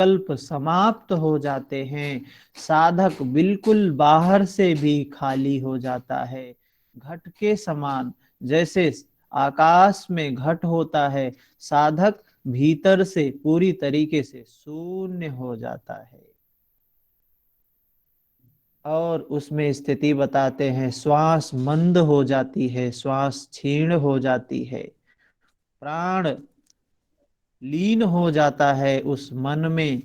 कल्प समाप्त हो जाते हैं। साधक बिल्कुल बाहर से भी खाली हो जाता है, घट के समान। जैसे आकाश में घट होता है, साधक भीतर से पूरी तरीके से शून्य हो जाता है। और उसमें स्थिति बताते हैं, श्वास मंद हो जाती है, श्वास क्षीण हो जाती है, प्राण लीन हो जाता है उस मन में।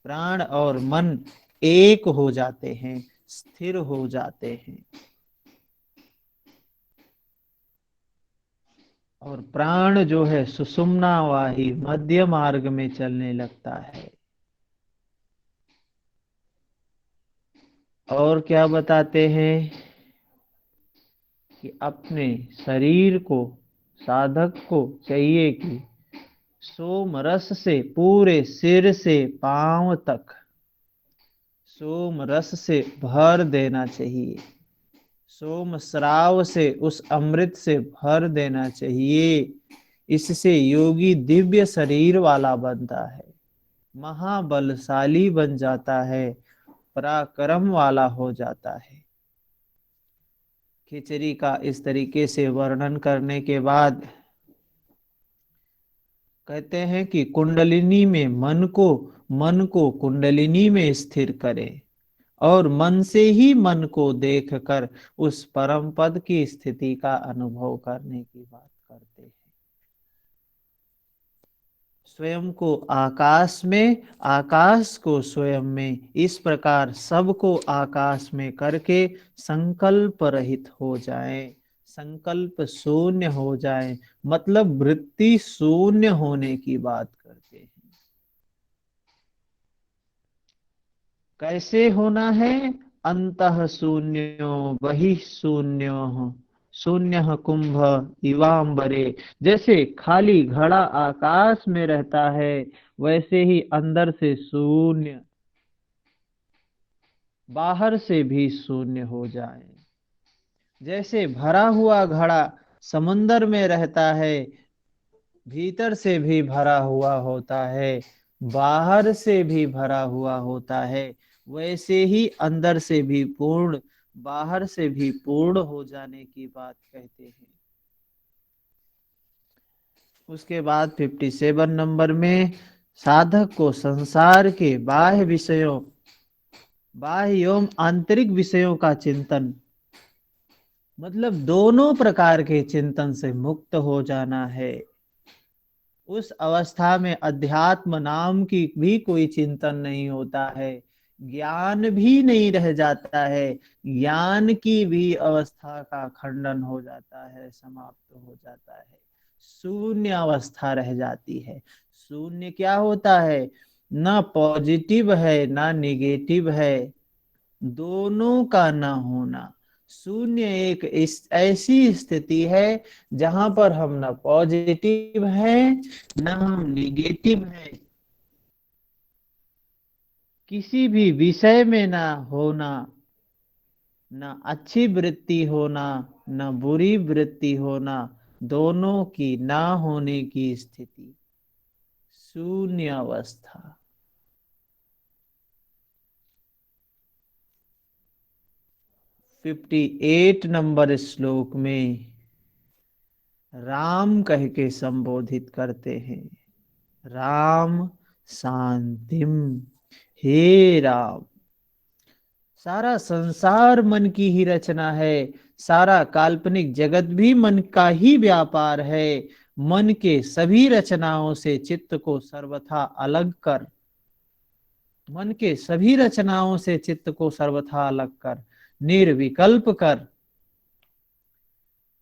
प्राण और मन एक हो जाते हैं, स्थिर हो जाते हैं। और प्राण जो है सुषुम्ना वाही मध्य मार्ग में चलने लगता है। और क्या बताते हैं कि अपने शरीर को, साधक को चाहिए कि सोम रस से पूरे सिर से पांव तक सोम रस से भर देना चाहिए। सोम श्राव से, उस अमृत से भर देना चाहिए। इससे योगी दिव्य शरीर वाला बनता है, महाबलशाली बन जाता है, पराक्रम वाला हो जाता है। खिचड़ी का इस तरीके से वर्णन करने के बाद कहते हैं कि कुंडलिनी में मन को कुंडलिनी में स्थिर करें और मन से ही मन को देखकर उस परम पद की स्थिति का अनुभव करने की बात करते हैं। स्वयं को आकाश में, आकाश को स्वयं में, इस प्रकार सबको आकाश में करके संकल्प रहित हो जाएं, संकल्प शून्य हो जाए, मतलब वृत्ति शून्य होने की बात करते हैं। कैसे होना है? अंतः शून्यो वही शून्यो, शून्य कुंभ इवाम्बरे। जैसे खाली घड़ा आकाश में रहता है, वैसे ही अंदर से शून्य, बाहर से भी शून्य हो जाए। जैसे भरा हुआ घड़ा समुंदर में रहता है, भीतर से भी भरा हुआ होता है, बाहर से भी भरा हुआ होता है, वैसे ही अंदर से भी पूर्ण, बाहर से भी पूर्ण हो जाने की बात कहते हैं। उसके बाद 57 नंबर में साधक को संसार के बाह्य विषयों, बाह्य एवं आंतरिक विषयों का चिंतन, मतलब दोनों प्रकार के चिंतन से मुक्त हो जाना है। उस अवस्था में अध्यात्म नाम की भी कोई चिंतन नहीं होता है, ज्ञान भी नहीं रह जाता है, ज्ञान की भी अवस्था का खंडन हो जाता है, समाप्त हो जाता है, शून्य अवस्था रह जाती है। शून्य क्या होता है? ना पॉजिटिव है ना निगेटिव है, दोनों का ना होना। शून्य एक ऐसी स्थिति है जहां पर हम ना पॉजिटिव है ना हम निगेटिव है, किसी भी विषय में ना होना, ना अच्छी वृत्ति होना ना बुरी वृत्ति होना, दोनों की ना होने की स्थिति, शून्य अवस्था। 58 नंबर श्लोक में राम कह के संबोधित करते हैं। राम शांतिम, हे राम। सारा संसार मन की ही रचना है, सारा काल्पनिक जगत भी मन का ही व्यापार है। मन के सभी रचनाओं से चित्त को सर्वथा अलग कर, मन के सभी रचनाओं से चित्त को सर्वथा अलग कर, निर्विकल्प कर,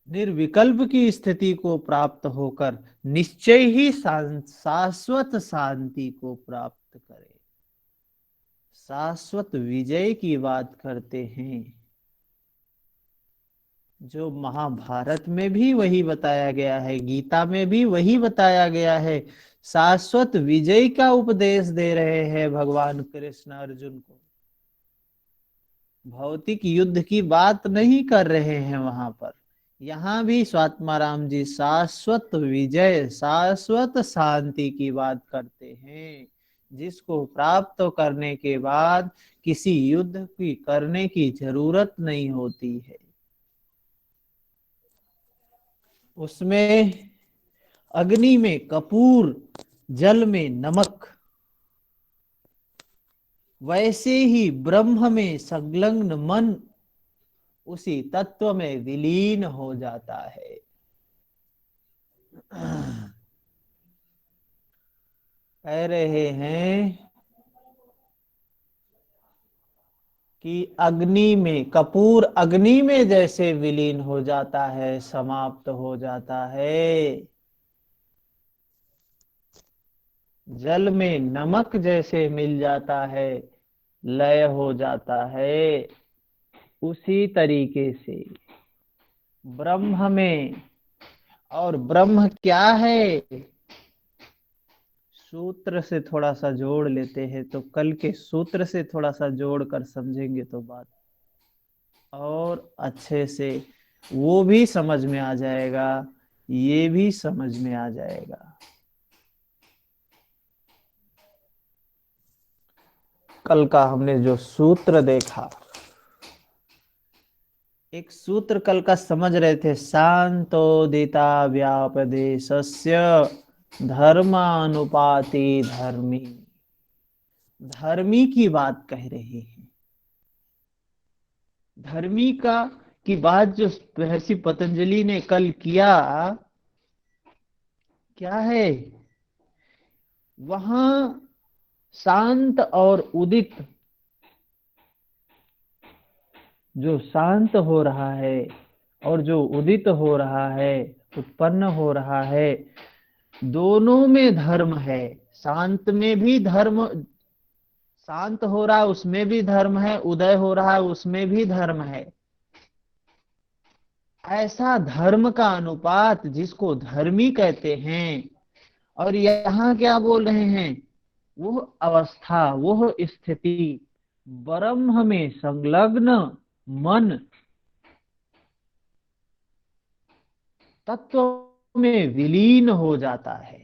निर्विकल्प की स्थिति को प्राप्त होकर निश्चय ही शाश्वत शांति को प्राप्त करे। शाश्वत विजय की बात करते हैं, जो महाभारत में भी वही बताया गया है, गीता में भी वही बताया गया है। शाश्वत विजय का उपदेश दे रहे हैं भगवान कृष्ण अर्जुन को, भौतिक युद्ध की बात नहीं कर रहे हैं वहां पर। यहाँ भी स्वात्माराम जी शाश्वत विजय, शाश्वत शांति की बात करते हैं जिसको प्राप्त करने के बाद किसी युद्ध की करने की जरूरत नहीं होती है। उसमें अग्नि में कपूर, जल में नमक, वैसे ही ब्रह्म में संलग्न मन उसी तत्व में विलीन हो जाता है। कह रहे हैं कि अग्नि में कपूर अग्नि में जैसे विलीन हो जाता है, समाप्त हो जाता है, जल में नमक जैसे मिल जाता है, लय हो जाता है, उसी तरीके से ब्रह्म में। और ब्रह्म क्या है, सूत्र से थोड़ा सा जोड़ लेते हैं, तो कल के सूत्र से थोड़ा सा जोड़ कर समझेंगे तो बात और अच्छे से वो भी समझ में आ जाएगा, ये भी समझ में आ जाएगा। कल का हमने जो सूत्र देखा, एक सूत्र कल का समझ रहे थे, शांतोदिता व्यापदेशस्य धर्मानुपाति धर्मी। धर्मी की बात कह रहे हैं। धर्मी का की बात जो महर्षि पतंजलि ने कल किया, क्या है वहां शांत और उदित, जो शांत हो रहा है और जो उदित हो रहा है, उत्पन्न हो रहा है, दोनों में धर्म है। शांत में भी धर्म, शांत हो रहा है उसमें भी धर्म है, उदय हो रहा है उसमें भी धर्म है। ऐसा धर्म का अनुपात जिसको धर्मी कहते हैं। और यहाँ क्या बोल रहे हैं, वो अवस्था, वो स्थिति ब्रह्म में संलग्न मन तत्व में विलीन हो जाता है,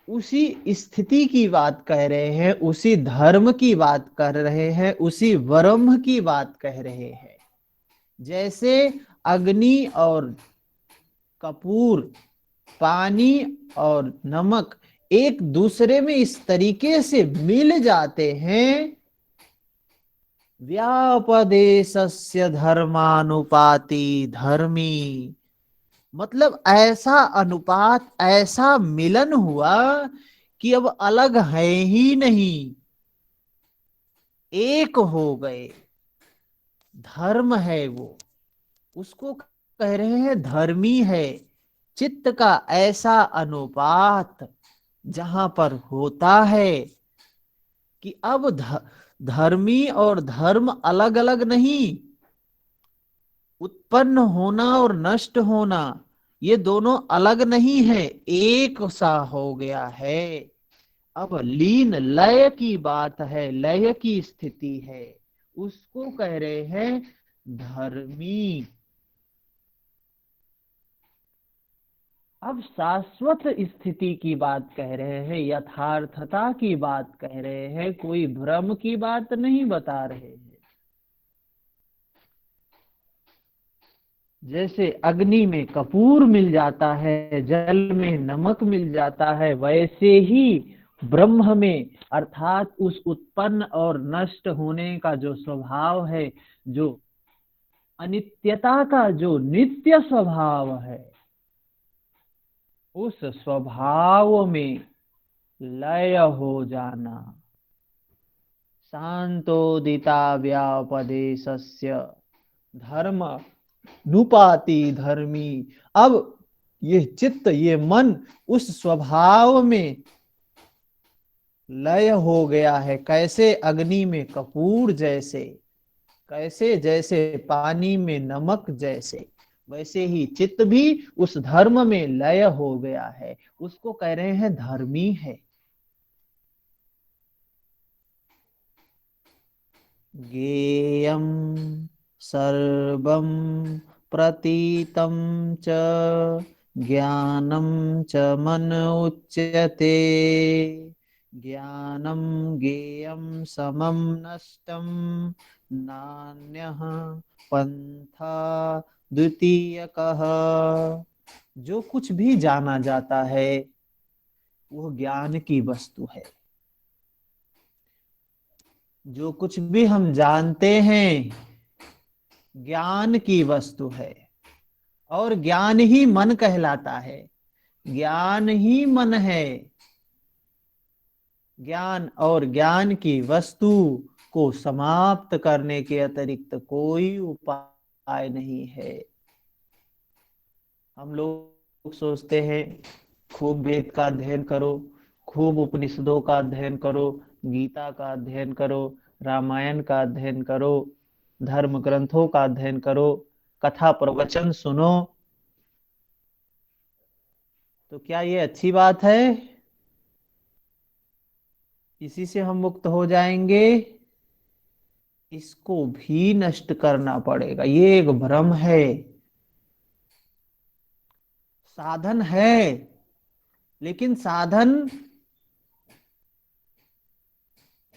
उसी स्थिति की बात कह रहे हैं, उसी धर्म की बात कर रहे हैं, उसी ब्रह्म की बात कह रहे हैं। जैसे अग्नि और कपूर, पानी और नमक एक दूसरे में इस तरीके से मिल जाते हैं, व्यापदेशस्य धर्मानुपाति धर्मी, मतलब ऐसा अनुपात, ऐसा मिलन हुआ कि अब अलग है ही नहीं, एक हो गए। धर्म है वो, उसको कह रहे हैं धर्मी है। चित्त का ऐसा अनुपात जहां पर होता है कि अब धर्मी और धर्म अलग अलग नहीं, उत्पन्न होना और नष्ट होना ये दोनों अलग नहीं है, एक सा हो गया है। अब लीन लय की बात है, लय की स्थिति है, उसको कह रहे हैं धर्मी। अब शाश्वत स्थिति की बात कह रहे हैं, यथार्थता की बात कह रहे हैं, कोई भ्रम की बात नहीं बता रहे हैं। जैसे अग्नि में कपूर मिल जाता है, जल में नमक मिल जाता है, वैसे ही ब्रह्म में, अर्थात उस उत्पन्न और नष्ट होने का जो स्वभाव है, जो अनित्यता का जो नित्य स्वभाव है, उस स्वभाव में लय हो जाना। शांतोदिता व्यापदेशस्य धर्म नुपाति धर्मी। अब ये चित्त, ये मन उस स्वभाव में लय हो गया है। कैसे अग्नि में कपूर जैसे, कैसे जैसे पानी में नमक जैसे, वैसे ही चित्त भी उस धर्म में लय हो गया है, उसको कह रहे हैं धर्मी है। ज्ञेयं सर्वं प्रतीतं च ज्ञानं च मन उच्यते। ज्ञानं ज्ञेयं समं नष्टं नान्यः पंथा द्वितीयकः। जो कुछ भी जाना जाता है वो ज्ञान की वस्तु है। जो कुछ भी हम जानते हैं ज्ञान की वस्तु है। और ज्ञान ही मन कहलाता है। ज्ञान ही मन है। ज्ञान और ज्ञान की वस्तु को समाप्त करने के अतिरिक्त कोई उपाय नहीं है। हम लोग सोचते हैं खूब वेद का अध्ययन करो, खूब उपनिषदों का अध्ययन करो, गीता का अध्ययन करो, रामायण का अध्ययन करो, धर्म ग्रंथों का अध्ययन करो, कथा प्रवचन सुनो। तो क्या ये अच्छी बात है? इसी से हम मुक्त हो जाएंगे? इसको भी नष्ट करना पड़ेगा। ये एक भ्रम है। साधन है, लेकिन साधन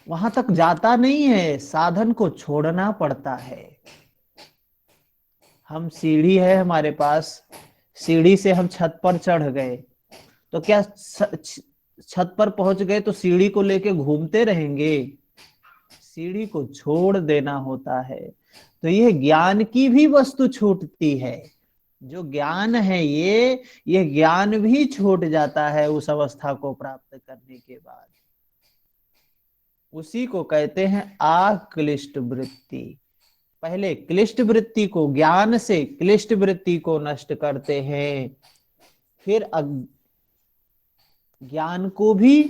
वहां तक जाता नहीं है। साधन को छोड़ना पड़ता है। हम सीढ़ी है हमारे पास, सीढ़ी से हम छत पर चढ़ गए तो क्या छत पर पहुंच गए तो सीढ़ी को लेके घूमते रहेंगे? सीढ़ी को छोड़ देना होता है। तो यह ज्ञान की भी वस्तु छूटती है। जो ज्ञान है ये ज्ञान भी छूट जाता है उस अवस्था को प्राप्त करने के बाद। उसी को कहते हैं आक्लिष्ट वृत्ति। पहले क्लिष्ट वृत्ति को, ज्ञान से क्लिष्ट वृत्ति को नष्ट करते हैं, फिर ज्ञान को भी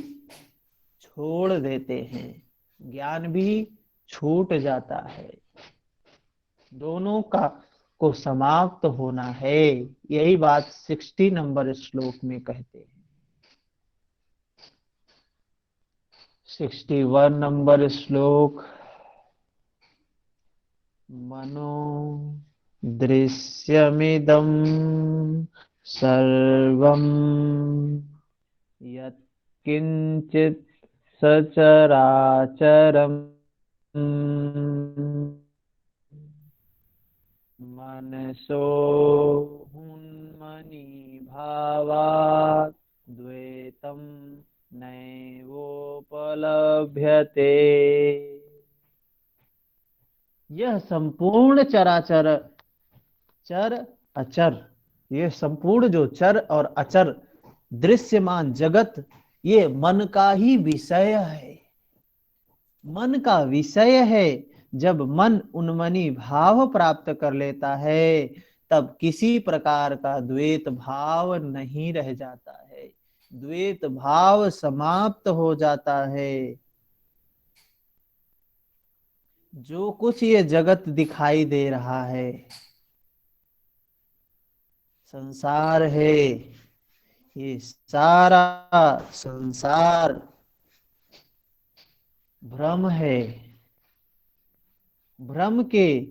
छोड़ देते हैं। ज्ञान भी छूट जाता है। दोनों का को समाप्त होना है। यही बात 60 नंबर श्लोक में कहते हैं। 61 नंबर श्लोक। मनो दृश्यमिदं सर्वं यत्किंचित् सचराचरम् मनसो हुन्मनी भावात् द्वैतं नैवोपलभ्यते। यह संपूर्ण चराचर, चर अचर, ये संपूर्ण जो चर और अचर दृश्यमान जगत, ये मन का ही विषय है। मन का विषय है। जब मन उन्मनी भाव प्राप्त कर लेता है तब किसी प्रकार का द्वैत भाव नहीं रह जाता है। द्वैत भाव समाप्त हो जाता है। जो कुछ ये जगत दिखाई दे रहा है, संसार है, ये सारा संसार भ्रम है। भ्रम के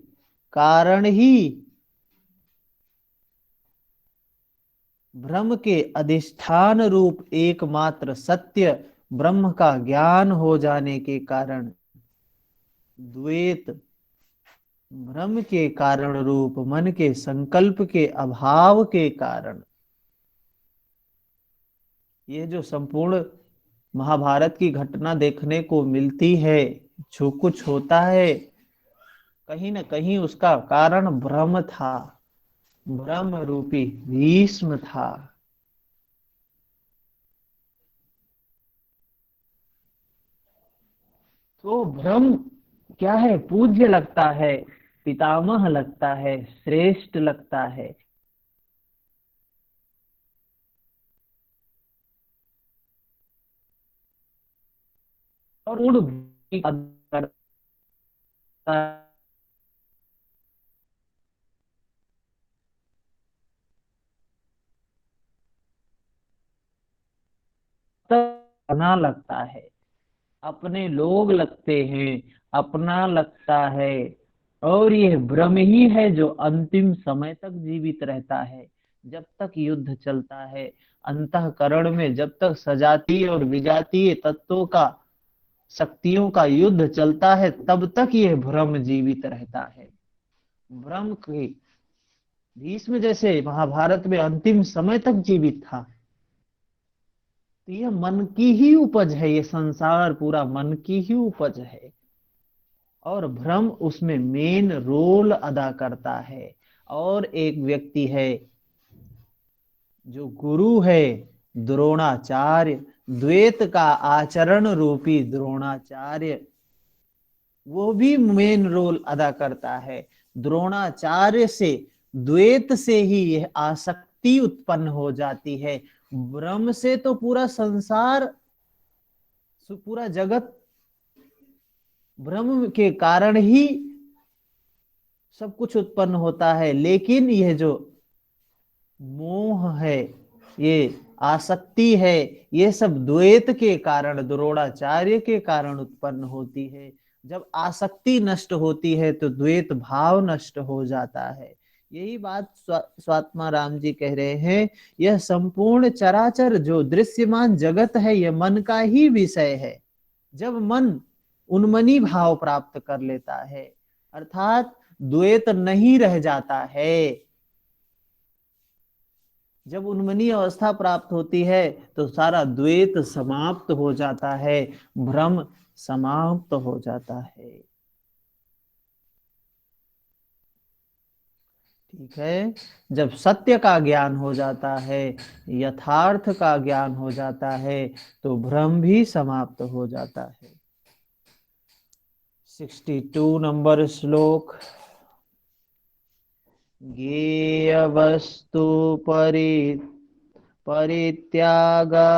कारण ही, भ्रम के अधिष्ठान रूप एकमात्र सत्य ब्रह्म का ज्ञान हो जाने के कारण द्वैत, भ्रम के कारण रूप मन के संकल्प के अभाव के कारण ये जो संपूर्ण महाभारत की घटना देखने को मिलती है, जो कुछ होता है, कहीं न कहीं उसका कारण भ्रम था। भ्रम रूपी भीष्म था। तो भ्रम क्या है? पूज्य लगता है, पितामह लगता है, श्रेष्ठ लगता है। और गुण भी करता बना लगता है। अपने लोग लगते हैं, अपना लगता है। और ये भ्रम ही है जो अंतिम समय तक जीवित रहता है। जब तक युद्ध चलता है अंतःकरण में, जब तक सजातीय और विजातीय तत्वों का, शक्तियों का युद्ध चलता है, तब तक यह भ्रम जीवित रहता है। भ्रम की भीष्म जैसे महाभारत में अंतिम समय तक जीवित था। तो यह मन की ही उपज है, ये संसार पूरा मन की ही उपज है, और भ्रम उसमें मेन रोल अदा करता है। और एक व्यक्ति है जो गुरु है, द्रोणाचार्य, द्वैत का आचरण रूपी द्रोणाचार्य, वो भी मेन रोल अदा करता है। द्रोणाचार्य से, द्वैत से ही यह आसक्ति उत्पन्न हो जाती है। ब्रह्म से तो पूरा संसार, पूरा जगत ब्रह्म के कारण ही सब कुछ उत्पन्न होता है, लेकिन यह जो मोह है, ये आसक्ति है, ये सब द्वैत के कारण, द्रोणाचार्य के कारण उत्पन्न होती है। जब आसक्ति नष्ट होती है तो द्वैत भाव नष्ट हो जाता है। यही बात स्वात्मा राम जी कह रहे हैं, यह संपूर्ण चराचर जो दृश्यमान जगत है, यह मन का ही विषय है। जब मन उन्मनी भाव प्राप्त कर लेता है, अर्थात द्वैत नहीं रह जाता है, जब उन्मनी अवस्था प्राप्त होती है तो सारा द्वैत समाप्त हो जाता है, भ्रम समाप्त हो जाता है। ठीक है। जब सत्य का ज्ञान हो जाता है, यथार्थ का ज्ञान हो जाता है, तो भ्रम भी समाप्त हो जाता है। 62 नंबर श्लोक। ज्ञेय वस्तु परित्यागा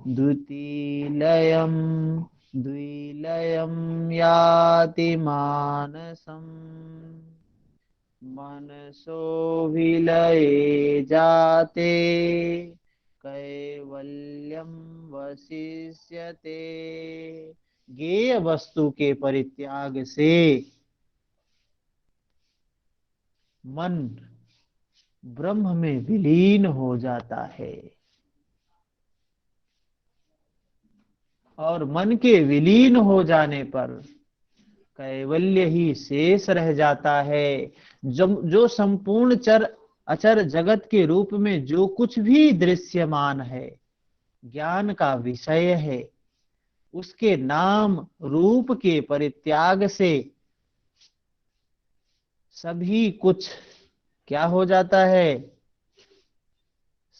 द्वितीलयम् द्विलयम् याति मानसम् मनसो विलये जाते कैवल्यम वशिष्यते। ज्ञेय वस्तु के परित्याग से मन ब्रह्म में विलीन हो जाता है, और मन के विलीन हो जाने पर कैवल्य ही शेष रह जाता है। जो संपूर्ण चर अचर जगत के रूप में जो कुछ भी दृश्यमान है, ज्ञान का विषय है, उसके नाम रूप के परित्याग से सभी कुछ क्या हो जाता है?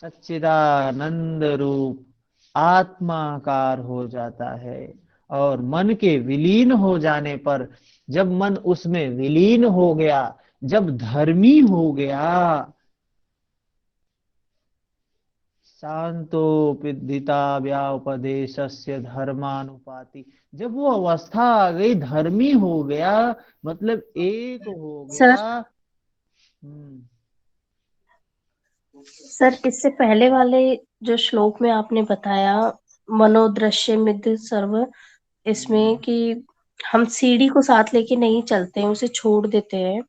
सच्चिदानंद रूप आत्माकार हो जाता है। और मन के विलीन हो जाने पर, जब मन उसमें विलीन हो गया, जब धर्मी हो गया, शांतो विदिता व्यापदेशस्य धर्मानुपाति, जब वो अवस्था आ गई, धर्मी हो गया, मतलब एक हो गया। सर हम्म। सर इससे पहले वाले जो श्लोक में आपने बताया, मनोदृश्य मिद सर्व, इसमें कि हम सीढ़ी को साथ लेके नहीं चलते हैं, उसे छोड़ देते हैं,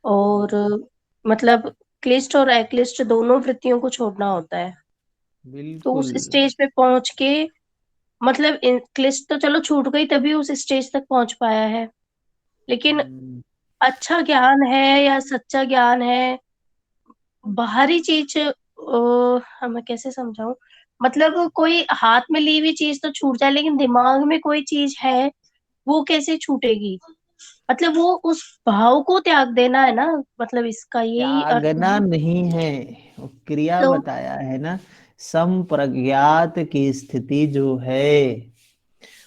और मतलब क्लिष्ट और अक्लिष्ट दोनों वृत्तियों को छोड़ना होता है। तो उस बिल्कुल। स्टेज पे पहुंच के, मतलब क्लिष्ट तो चलो छूट गई, तभी उस स्टेज तक पहुंच पाया है। लेकिन हम्म। अच्छा ज्ञान है या सच्चा ज्ञान है, बाहरी चीज, मैं कैसे समझाऊं, मतलब कोई हाथ में ली हुई चीज तो छूट जाए, लेकिन दिमाग में कोई चीज है, वो कैसे छूटेगी? मतलब वो उस भाव को त्याग देना है ना, मतलब इसका यही अर्थ त्यागना है। नहीं है, वो क्रिया तो बताया है ना। संप्रज्ञात की स्थिति जो है,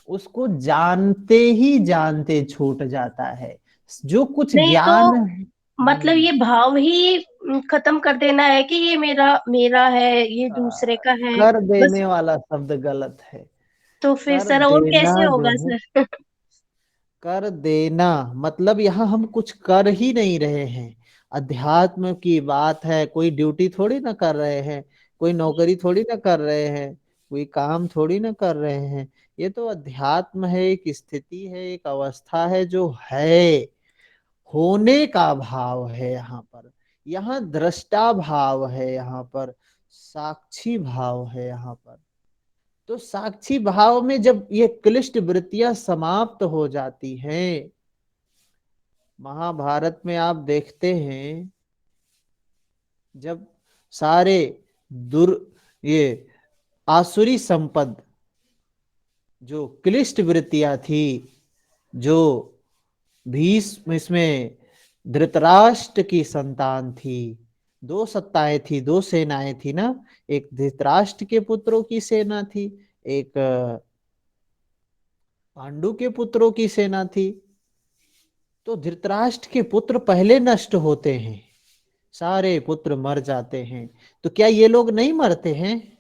उसको जानते ही जानते छूट जाता है। जो कुछ नहीं तो ज्ञान मतलब ये भाव ही खत्म कर देना है कि ये मेरा मेरा है, ये दूसरे का है, कर बस। देने वाला शब्द गलत है। तो फिर कर सर और देना कैसे जो होगा है, सर? कर देना मतलब यहाँ हम कुछ कर ही नहीं रहे हैं। अध्यात्म की बात है, कोई ड्यूटी थोड़ी ना कर रहे हैं, कोई नौकरी थोड़ी ना कर रहे हैं, कोई काम थोड़ी ना कर रहे हैं। ये तो अध्यात्म है, एक स्थिति है, एक अवस्था है जो है, होने का भाव है यहाँ पर। यहाँ दृष्टा भाव है, यहाँ पर साक्षी भाव है यहाँ पर। तो साक्षी भाव में जब ये क्लिष्ट वृत्तियां समाप्त हो जाती हैं, महाभारत में आप देखते हैं जब सारे दुर ये आसुरी संपद जो क्लिष्ट वृत्तियां थी, जो भीष्म इसमें धृतराष्ट्र की संतान थी, दो सत्ताएं थी, दो सेनाएं थी ना, एक धृतराष्ट्र के पुत्रों की सेना थी, एक पांडु के पुत्रों की सेना थी। तो धृतराष्ट्र के पुत्र पहले नष्ट होते हैं, सारे पुत्र मर जाते हैं। तो क्या ये लोग नहीं मरते हैं?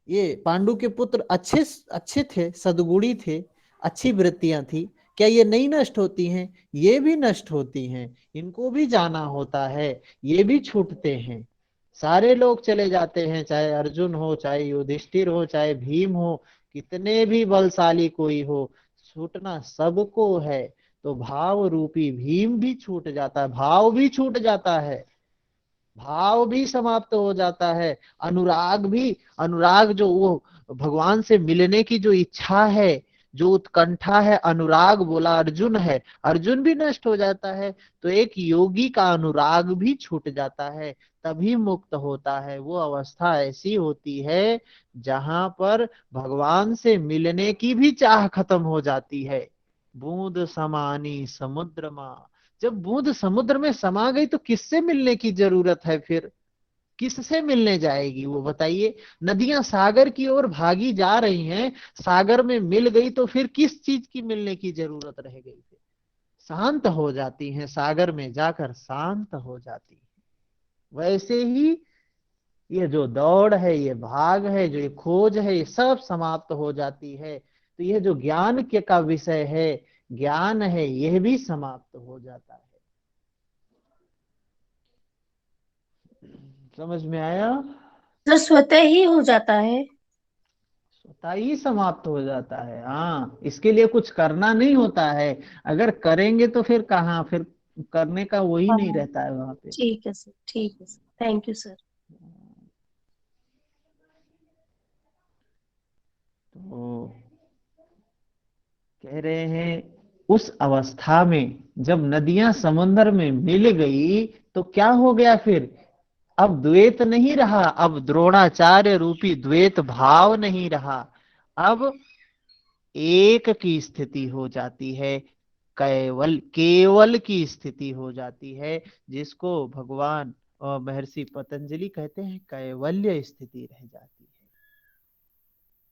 ये पांडु के पुत्र अच्छे अच्छे थे, सद्गुणी थे, अच्छी वृत्तियां थी, क्या ये नहीं नष्ट होती हैं? ये भी नष्ट होती हैं, इनको भी जाना होता है, ये भी छूटते हैं। सारे लोग चले जाते हैं, चाहे अर्जुन हो, चाहे युधिष्ठिर हो, चाहे भीम हो, कितने भी बलशाली कोई हो, छूटना सबको है। तो भाव रूपी भीम भी छूट जाता है, भाव भी छूट जाता है, भाव भी समाप्त हो जाता है। अनुराग भी, अनुराग जो वो भगवान से मिलने की जो इच्छा है, जो उत्कंठा है, अनुराग बोला अर्जुन है, अर्जुन भी नष्ट हो जाता है। तो एक योगी का अनुराग भी छूट जाता है, तभी मुक्त होता है। वो अवस्था ऐसी होती है जहां पर भगवान से मिलने की भी चाह खत्म हो जाती है। बूंद समानी समुद्र मां, जब बूंद समुद्र में समा गई तो किससे मिलने की जरूरत है फिर? किससे मिलने जाएगी वो बताइए? नदियां सागर की ओर भागी जा रही हैं, सागर में मिल गई तो फिर किस चीज की मिलने की जरूरत रह गई? फिर शांत हो जाती हैं, सागर में जाकर शांत हो जाती हैं। वैसे ही ये जो दौड़ है, ये भाग है, जो ये खोज है, ये सब समाप्त हो जाती है। तो यह जो ज्ञान के का विषय है, ज्ञान है, यह भी समाप्त हो जाता है। समझ में आया? तो स्वतः ही हो जाता है। स्वतः ही समाप्त हो जाता है। हाँ, इसके लिए कुछ करना नहीं होता है। अगर करेंगे तो फिर कहाँ, फिर करने का वही नहीं हाँ, रहता है वहां पे। ठीक है सर, ठीक है सर, थैंक यू सर। तो कह रहे हैं उस अवस्था में जब नदियां समुन्द्र में मिल गई तो क्या हो गया फिर? अब द्वैत नहीं रहा, अब द्रोणाचार्य रूपी द्वैत भाव नहीं रहा। अब एक की स्थिति हो जाती है, केवल केवल की स्थिति हो जाती है, जिसको भगवान और महर्षि पतंजलि कहते हैं कैवल्य स्थिति रह जाती है।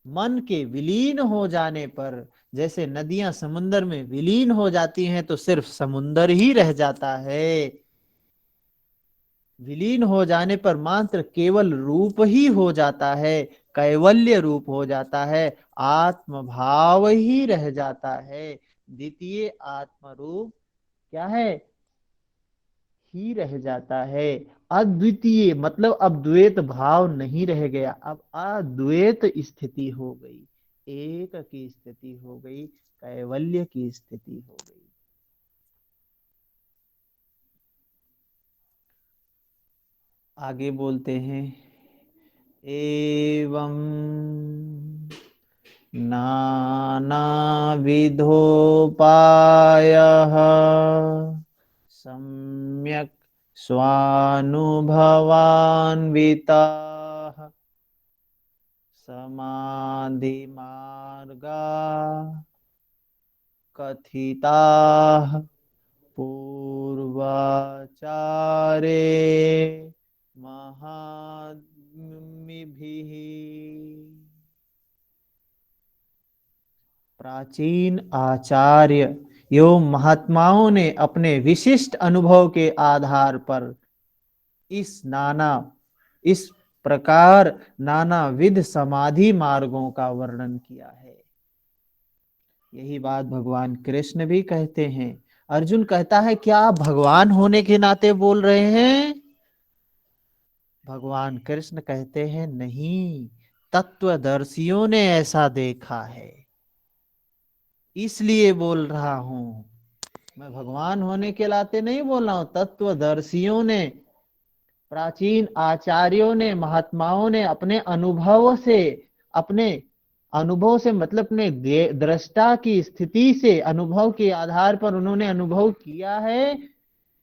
मन के विलीन हो जाने पर, जैसे नदियां समुन्दर में विलीन हो जाती हैं तो सिर्फ समुन्दर ही रह जाता है। विलीन हो जाने पर मात्र केवल रूप ही हो जाता है, कैवल्य रूप हो जाता है, आत्म भाव ही रह जाता है। द्वितीय आत्म रूप क्या है? ही रह जाता है। अद्वितीय मतलब अब द्वैत भाव नहीं रह गया, अब अद्वैत स्थिति हो गई, एक की स्थिति हो गई, कैवल्य की स्थिति हो गई। आगे बोलते हैं, एवं नानाविधोपायः सम्यक् स्वानुभवान्विताः समाधिमार्गा कथिताः पूर्वाचारे महात्म्यभिः। प्राचीन आचार्य एवं महात्माओं ने अपने विशिष्ट अनुभव के आधार पर इस प्रकार नानाविध समाधि मार्गों का वर्णन किया है। यही बात भगवान कृष्ण भी कहते हैं। अर्जुन कहता है क्या आप भगवान होने के नाते बोल रहे हैं? भगवान कृष्ण कहते हैं नहीं, तत्वदर्शियों ने ऐसा देखा है, इसलिए बोल रहा हूं। मैं भगवान होने के नाते नहीं बोल रहा हूं, तत्वदर्शियों ने, प्राचीन आचार्यों ने, महात्माओं ने अपने अनुभव से मतलब अपने दृष्टा की स्थिति से, अनुभव के आधार पर उन्होंने अनुभव किया है,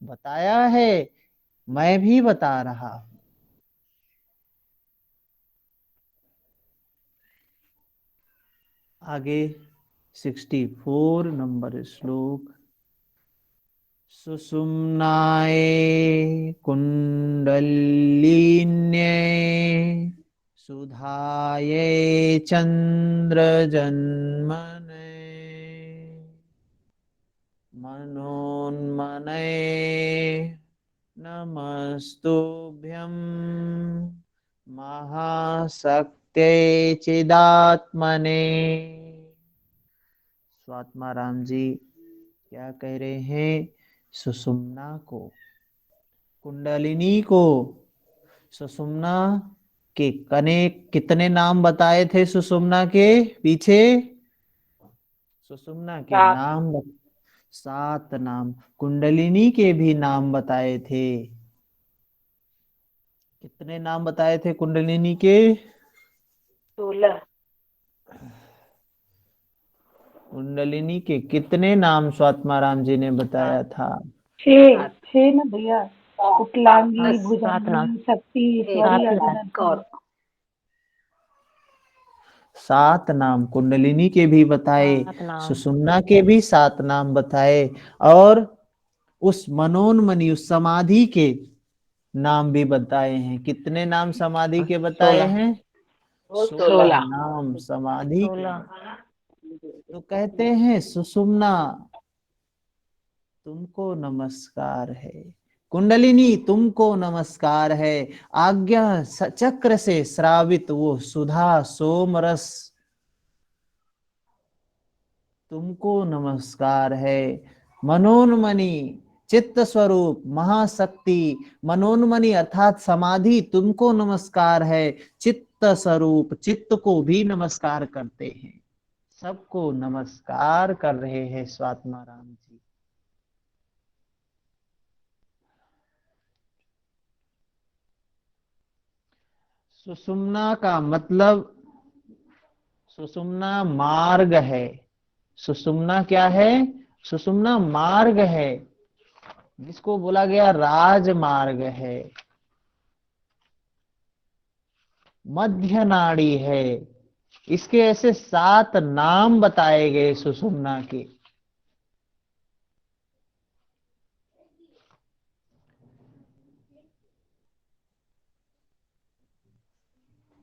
बताया है, मैं भी बता रहा हूं। आगे 64 नंबर श्लोक। सुषुम्नाए कुंडलिन्ये सुधाये चंद्रजन्मने मनोन्मने नमस्तुभ्यं महाशक्ते चिदात्मने। स्वात्मा राम जी क्या कह रहे हैं? सुषुम्ना को, कुंडलिनी को, सुषुम्ना के कने कितने नाम बताए थे सुषुम्ना के पीछे? सुषुम्ना के सात। नाम 7 नाम, कुंडलिनी के भी नाम बताए थे। कितने नाम बताए थे कुंडलिनी के? 16। कुंडलिनी के कितने नाम स्वात्माराम जी ने बताया था? 6। 6 ना भैया, उत्तलांगी, बस 7 नाम। भुजंगी, शक्ति, ईश्वरी, 7 नाम अर्धनारी। और 7 नाम कुंडलिनी के भी बताए, 7 नाम। सुषुम्ना के भी 7 नाम बताए, और उस मनोन्मनी, उस समाधि के नाम भी बताए हैं। कितने नाम समाधि के बताए 16। हैं? 16 नाम समाधि के। 16। तो कहते हैं सुषुम्ना तुमको नमस्कार है, कुंडलिनी तुमको नमस्कार है। आज्ञा चक्र से श्रावित वो सुधा सोमरस तुमको नमस्कार है। मनोन्मणि चित्त स्वरूप महाशक्ति, मनोन्मणि अर्थात समाधि तुमको नमस्कार है। चित्त स्वरूप चित्त को भी नमस्कार करते हैं, सबको नमस्कार कर रहे हैं स्वात्मा राम जी। सुषुम्ना का मतलब, सुषुम्ना मार्ग है। सुषुम्ना क्या है? सुषुम्ना मार्ग है, जिसको बोला गया राजमार्ग है, मध्य नाड़ी है। इसके ऐसे 7 नाम बताए गए सुषुम्ना के।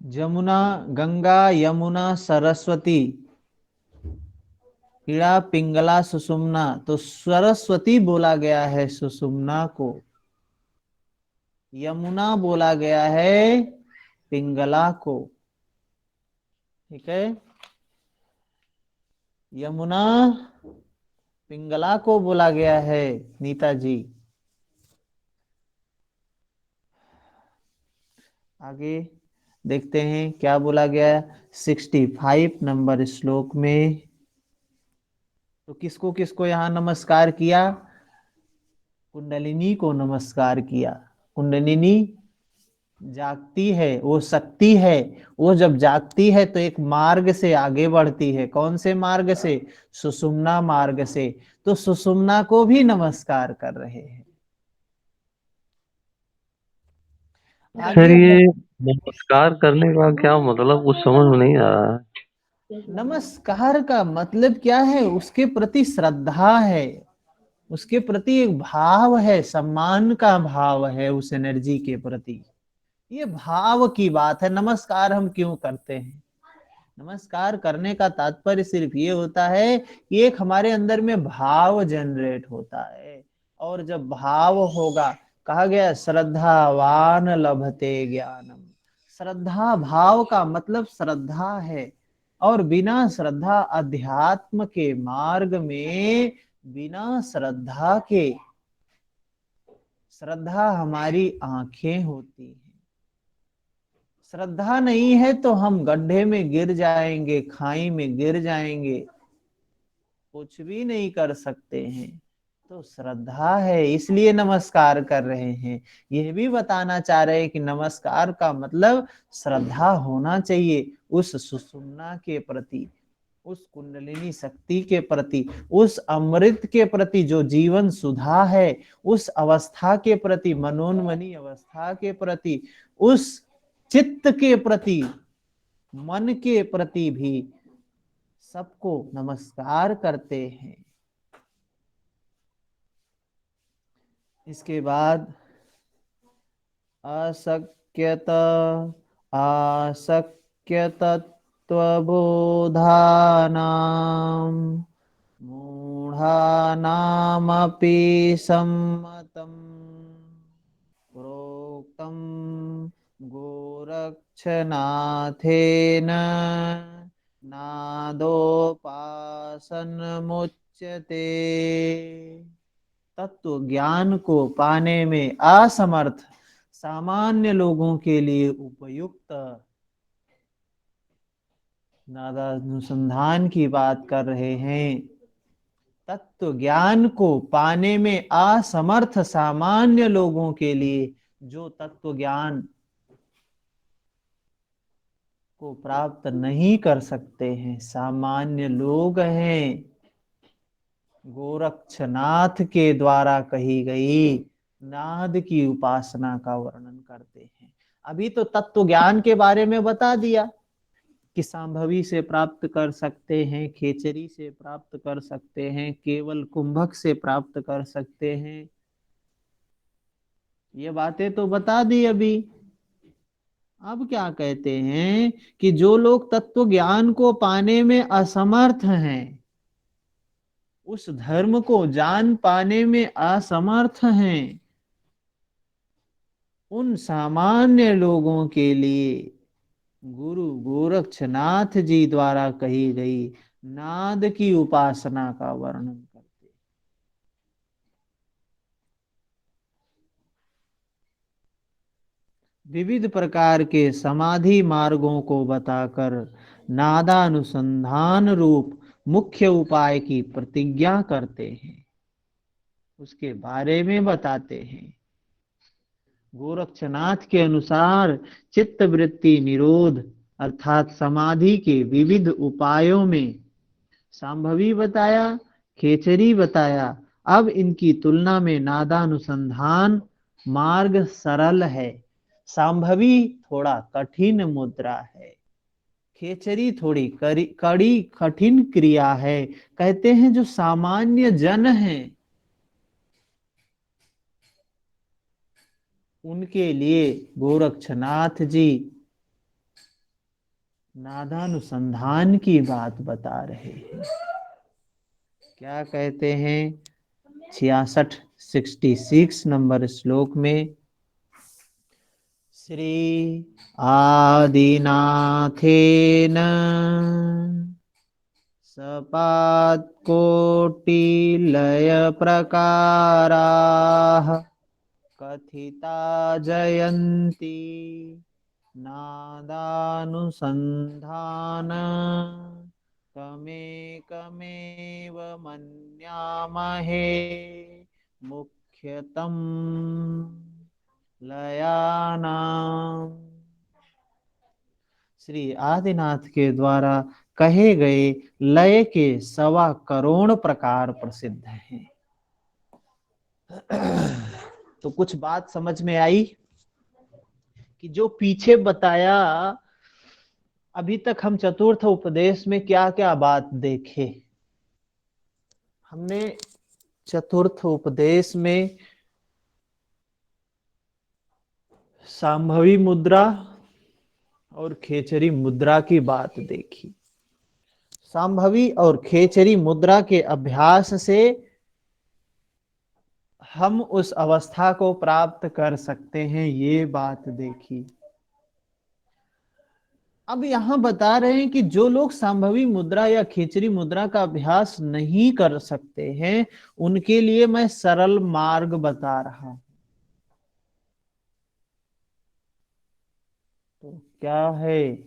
जमुना, गंगा, यमुना, सरस्वती, इड़ा, पिंगला, सुषुम्ना। तो सरस्वती बोला गया है सुषुम्ना को, यमुना बोला गया है पिंगला को। ठीक है, यमुना पिंगला को बोला गया है नीता जी। आगे देखते हैं क्या बोला गया 65 नंबर श्लोक में। तो किसको किसको यहां नमस्कार किया? कुंडलिनी को नमस्कार किया। कुंडलिनी जागती है, वो शक्ति है, वो जब जागती है तो एक मार्ग से आगे बढ़ती है। कौन से मार्ग से? सुषुम्ना मार्ग से। तो सुषुम्ना को भी नमस्कार कर रहे हैं। सर आगे ये नमस्कार करने का क्या मतलब, कुछ समझ में नहीं आ रहा है। नमस्कार का मतलब क्या है? उसके प्रति श्रद्धा है, उसके प्रति एक भाव है, सम्मान का भाव है उस एनर्जी के प्रति। ये भाव की बात है। नमस्कार हम क्यों करते हैं? नमस्कार करने का तात्पर्य सिर्फ ये होता है कि एक हमारे अंदर में भाव जनरेट होता है, और जब भाव होगा, कहा गया श्रद्धावान लभते ज्ञानम। श्रद्धा, भाव का मतलब श्रद्धा है, और बिना श्रद्धा अध्यात्म के मार्ग में, बिना श्रद्धा के, श्रद्धा हमारी आंखें होती हैं। श्रद्धा नहीं है तो हम गड्ढे में गिर जाएंगे, खाई में गिर जाएंगे, कुछ भी नहीं कर सकते हैं। तो श्रद्धा है, इसलिए नमस्कार कर रहे हैं। यह भी बताना चाह रहे हैं कि नमस्कार का मतलब श्रद्धा होना चाहिए उस सुषुम्ना के प्रति, उस कुंडलिनी शक्ति के प्रति, उस अमृत के प्रति जो जीवन सुधा है, उस अवस्था के प्रति, मनोन्मनी अवस्था के प्रति, उस चित्त के प्रति, मन के प्रति भी सबको नमस्कार करते हैं। इसके बाद अशक्यत आशक्य तत्त्वबोधानां मूढानामपि सम्मतं प्रोक्तं गोरक्षनाथेन नादोपासनमुच्यते। तत्व ज्ञान को पाने में असमर्थ सामान्य लोगों के लिए उपयुक्त नादानुसंधान की बात कर रहे हैं। तत्व ज्ञान को पाने में असमर्थ सामान्य लोगों के लिए, जो तत्व ज्ञान को प्राप्त नहीं कर सकते हैं, सामान्य लोग हैं, गोरक्षनाथ के द्वारा कही गई नाद की उपासना का वर्णन करते हैं। अभी तो तत्व ज्ञान के बारे में बता दिया कि सांभवी से प्राप्त कर सकते हैं, खेचरी से प्राप्त कर सकते हैं, केवल कुंभक से प्राप्त कर सकते हैं, ये बातें तो बता दी अभी। अब क्या कहते हैं कि जो लोग तत्व ज्ञान को पाने में असमर्थ हैं, उस धर्म को जान पाने में असमर्थ हैं, उन सामान्य लोगों के लिए गुरु गोरक्षनाथ जी द्वारा कही गई नाद की उपासना का वर्णन करते हैं। विविध प्रकार के समाधि मार्गों को बताकर नादानुसंधान रूप मुख्य उपाय की प्रतिज्ञा करते हैं, उसके बारे में बताते हैं। गोरक्षनाथ के अनुसार चित्त वृत्ति निरोध अर्थात समाधि के विविध उपायों में सांभवी बताया, खेचरी बताया। अब इनकी तुलना में नादानुसंधान मार्ग सरल है, सांभवी थोड़ा कठिन मुद्रा है, खेचरी थोड़ी कड़ी कठिन क्रिया है। कहते हैं जो सामान्य जन हैं उनके लिए गोरक्षनाथ जी नादानुसंधान की बात बता रहे हैं। क्या कहते हैं 66 नंबर श्लोक में, श्री आदिनाथेन सपात्कोटिलय प्रकाराः कथिता जयन्ती नादानुसंधान कमेकमेव मन्यामहे मुख्यतम लयानाम्। श्री आदिनाथ के द्वारा कहे गए लय के 1.25 करोड़ प्रकार प्रसिद्ध हैं। तो कुछ बात समझ में आई कि जो पीछे बताया, अभी तक हम चतुर्थ उपदेश में क्या क्या बात देखे। हमने चतुर्थ उपदेश में सांभवी मुद्रा और खेचरी मुद्रा की बात देखी। सांभवी और खेचरी मुद्रा के अभ्यास से हम उस अवस्था को प्राप्त कर सकते हैं, ये बात देखी। अब यहां बता रहे हैं कि जो लोग सांभवी मुद्रा या खेचरी मुद्रा का अभ्यास नहीं कर सकते हैं, उनके लिए मैं सरल मार्ग बता रहा हूं। तो क्या है?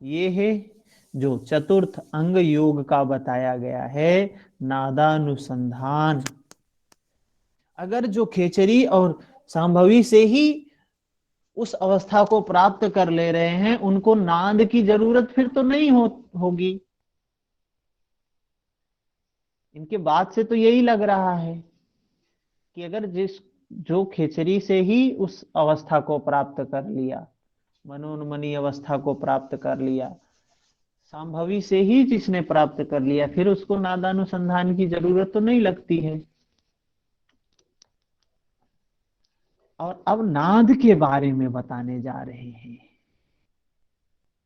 ये है जो चतुर्थ अंग योग का बताया गया है, नादानुसंधान। अगर जो खेचरी और सांभवी से ही उस अवस्था को प्राप्त कर ले रहे हैं, उनको नाद की जरूरत फिर तो नहीं होगी। इनके बात से तो यही लग रहा है कि अगर जो खेचरी से ही उस अवस्था को प्राप्त कर लिया, मनोन्मनी अवस्था को प्राप्त कर लिया, संभवी से ही जिसने प्राप्त कर लिया, फिर उसको नादानुसंधान की जरूरत तो नहीं लगती है। और अब नाद के बारे में बताने जा रहे हैं।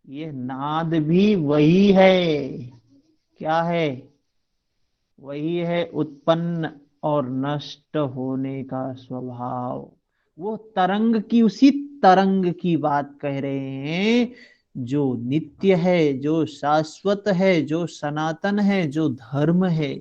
ये नाद भी वही है, क्या है? वही है उत्पन्न और नष्ट होने का स्वभाव। वो तरंग की, उसी तरंग की बात कह रहे हैं जो नित्य है, जो शाश्वत है, जो सनातन है, जो धर्म है,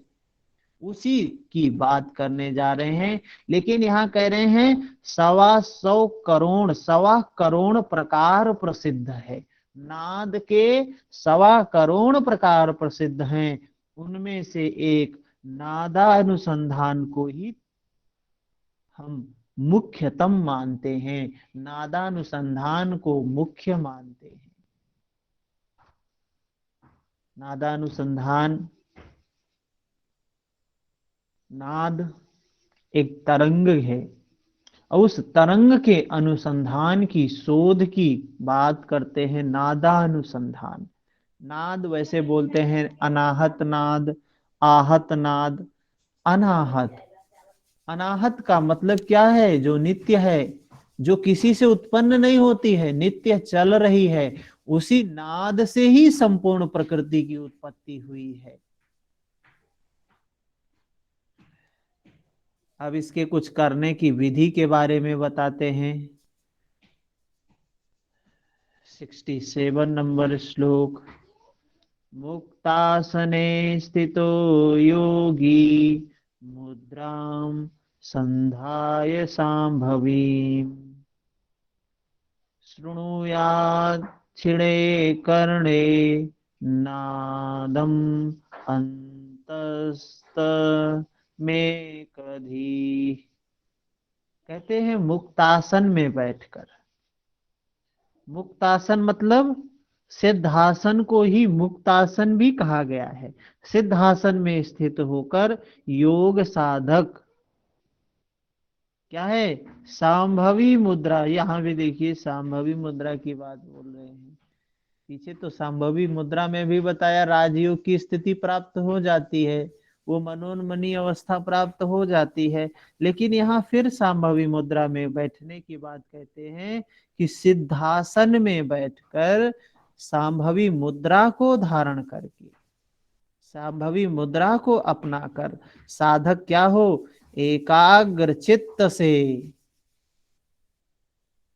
उसी की बात करने जा रहे हैं। लेकिन यहाँ कह रहे हैं 125 करोड़, 125 करोड़ प्रकार प्रसिद्ध है। नाद के 125 करोड़ प्रकार प्रसिद्ध हैं। उनमें से एक नादानुसंधान को ही हम मुख्यतम मानते हैं, नादानुसंधान को मुख्य मानते हैं। नादानुसंधान, नाद एक तरंग है और उस तरंग के अनुसंधान की, शोध की बात करते हैं नादानुसंधान। नाद वैसे बोलते हैं अनाहत नाद, आहत नाद, अनाहत। अनाहत का मतलब क्या है? जो नित्य है, जो किसी से उत्पन्न नहीं होती है, नित्य चल रही है, उसी नाद से ही संपूर्ण प्रकृति की उत्पत्ति हुई है। अब इसके कुछ करने की विधि के बारे में बताते हैं। 67 नंबर श्लोक। मुक्तासने स्थितो योगी मुद्रां संधाय सांभवीं शृणुयात् क्षिणे कर्णे नादम अंतस्त में कधी। कहते हैं मुक्तासन में बैठकर। मुक्तासन मतलब सिद्धासन को ही मुक्तासन भी कहा गया है। सिद्धासन में स्थित होकर योग साधक क्या है? सांभवी मुद्रा। यहां भी देखिए सांभवी मुद्रा की बात बोल रहे हैं। पीछे तो सांभवी मुद्रा में भी बताया राजयोग की स्थिति प्राप्त हो जाती है, वो मनोन्मनी अवस्था प्राप्त हो जाती है। लेकिन यहाँ फिर सांभवी मुद्रा में बैठने की बात कहते हैं कि सिद्धासन में बैठकर सांभवी मुद्रा को धारण करके, सांभवी मुद्रा को अपनाकर साधक क्या हो? एकाग्र चित्त से,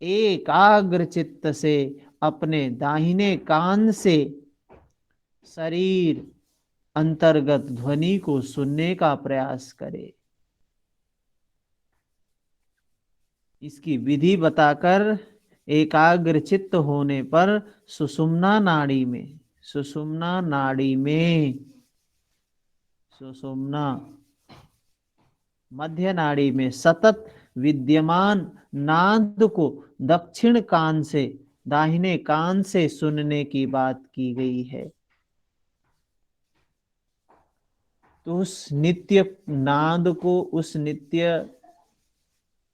एकाग्र चित्त से अपने दाहिने कान से शरीर अंतर्गत ध्वनि को सुनने का प्रयास करे। इसकी विधि बताकर एकाग्र चित्त होने पर सुषुम्ना नाड़ी में, सुषुम्ना नाड़ी में, सुषुम्ना मध्य नाड़ी में सतत विद्यमान नाद को दक्षिण कान से, दाहिने कान से सुनने की बात की गई है। तो उस नित्य नाद को, उस नित्य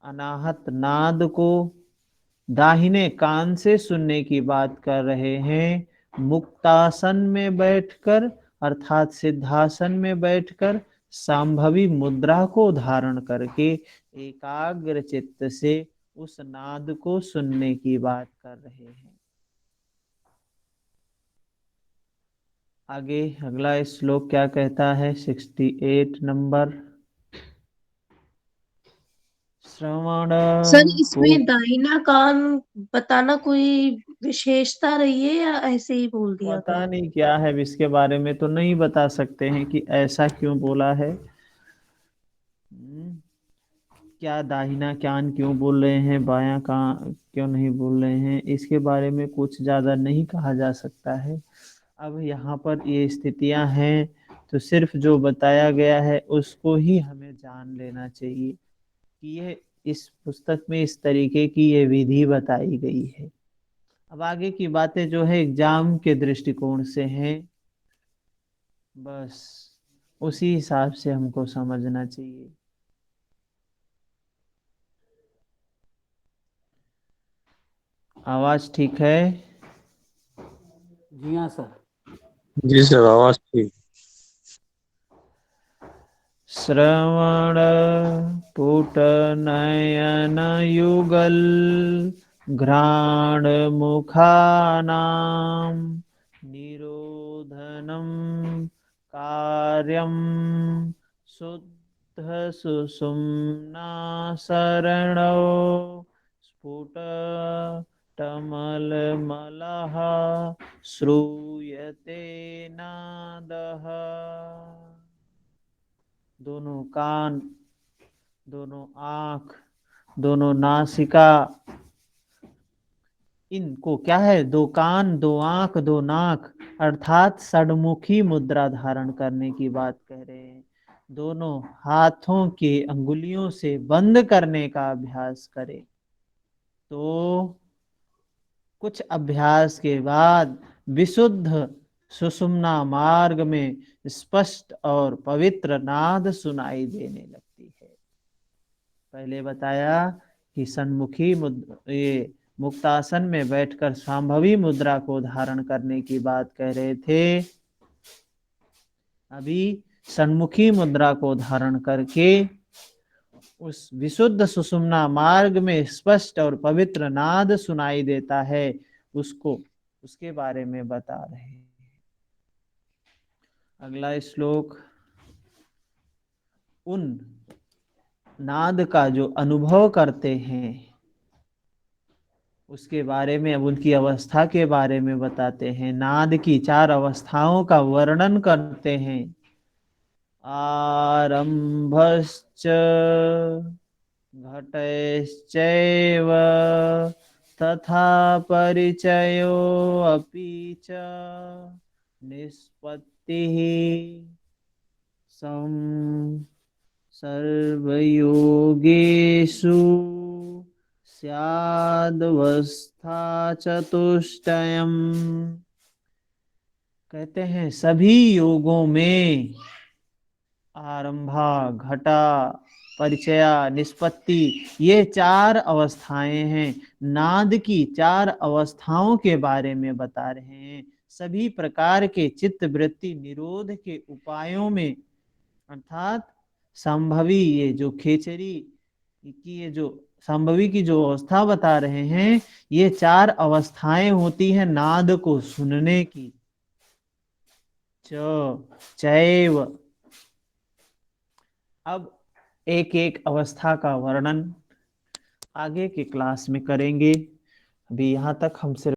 अनाहत नाद को दाहिने कान से सुनने की बात कर रहे हैं। मुक्तासन में बैठकर अर्थात सिद्धासन में बैठकर सांभवी मुद्रा को धारण करके एकाग्र चित्त से उस नाद को सुनने की बात कर रहे हैं। आगे अगला श्लोक क्या कहता है? 68 नंबर। श्रवण सर इसमें दाहिना कान बताना कोई विशेषता रही है या ऐसे ही बोल दिया पता था? नहीं क्या है, इसके बारे में तो नहीं बता सकते हैं कि ऐसा क्यों बोला है। क्या दाहिना कान क्यों बोल रहे हैं, बायां कान क्यों नहीं बोल रहे हैं, इसके बारे में कुछ ज्यादा नहीं कहा जा सकता है। अब यहाँ पर ये स्थितियां हैं, तो सिर्फ जो बताया गया है उसको ही हमें जान लेना चाहिए कि ये इस पुस्तक में इस तरीके की ये विधि बताई गई है। अब आगे की बातें जो है एग्जाम के दृष्टिकोण से हैं, बस उसी हिसाब से हमको समझना चाहिए। आवाज ठीक है? जी हाँ सर। जी सर, आवाज ठीक। श्रवण पुट नयन युगल घ्राण मुखानाम निरोधनम कार्यम शुद्ध सुषुम्ना शरणो स्फुट टमलमलः श्रूयते नादः। दोनों कान, दोनों आंख, दोनों नासिका, इनको क्या है, दो कान, दो आंख, दो नाक, अर्थात षडमुखी मुद्रा धारण करने की बात कह रहे हैं। दोनों हाथों के अंगुलियों से बंद करने का अभ्यास करें, तो कुछ अभ्यास के बाद विशुद्ध सुषुम्ना मार्ग में स्पष्ट और पवित्र नाद सुनाई देने लगती है। पहले बताया कि सन्मुखी ये मुक्तासन में बैठकर सांभवी मुद्रा को धारण करने की बात कह रहे थे। अभी सन्मुखी मुद्रा को धारण करके उस विशुद्ध सुषुम्ना मार्ग में स्पष्ट और पवित्र नाद सुनाई देता है, उसको उसके बारे में बता रहे हैं। अगला श्लोक, उन नाद का जो अनुभव करते हैं उसके बारे में, अब उनकी अवस्था के बारे में बताते हैं। नाद की 4 अवस्थाओं का वर्णन करते हैं। आरंभश्च घटैश्चैव तथा परिचयो अपि च निष्पत्तिः सर्वयोगेषु स्यादवस्था चतुष्टयम्। कहते हैं सभी योगों में आरंभा, घटा, परिचया, निष्पत्ति, ये 4 अवस्थाएं हैं। नाद की 4 अवस्थाओं के बारे में बता रहे हैं। सभी प्रकार के चित्त वृत्ति निरोध के उपायों में, अर्थात संभवी, ये जो खेचरी की ये जो संभवी की जो अवस्था बता रहे हैं, ये 4 अवस्थाएं होती हैं नाद को सुनने की। चैव, अब एक एक अवस्था का वर्णन आगे के क्लास में करेंगे। अभी यहाँ तक हम सिर्फ